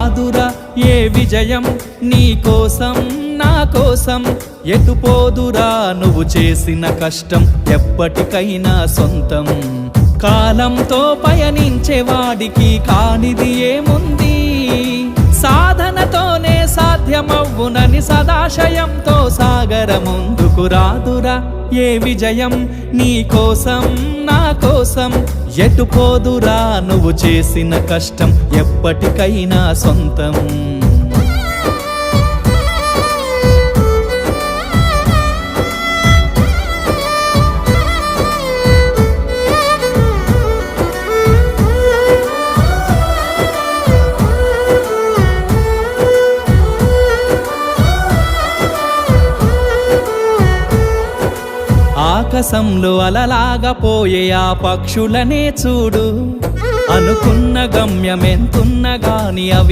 అదురా ఏ విజయం నీ కోసం నా కోసం ఎటుపోదురా నువ్వు చేసిన కష్టం ఎప్పటికైనా సొంతం కాలంతో పయనించే వాడికి కానిది ఏముంది సాధనతోనే సాధ్యమవ్వునని సదాశయంతో సాగర ముందుకు రాదురా ఏ విజయం నీ కోసం నా కోసం ఎటుపోదురా నువ్వు చేసిన కష్టం ఎప్పటికైనా సొంతం ఆకాశంలో అలలాగా పోయే ఆ పక్షులనే చూడు అనుకున్న గమ్యమెంతున్న గాని అవి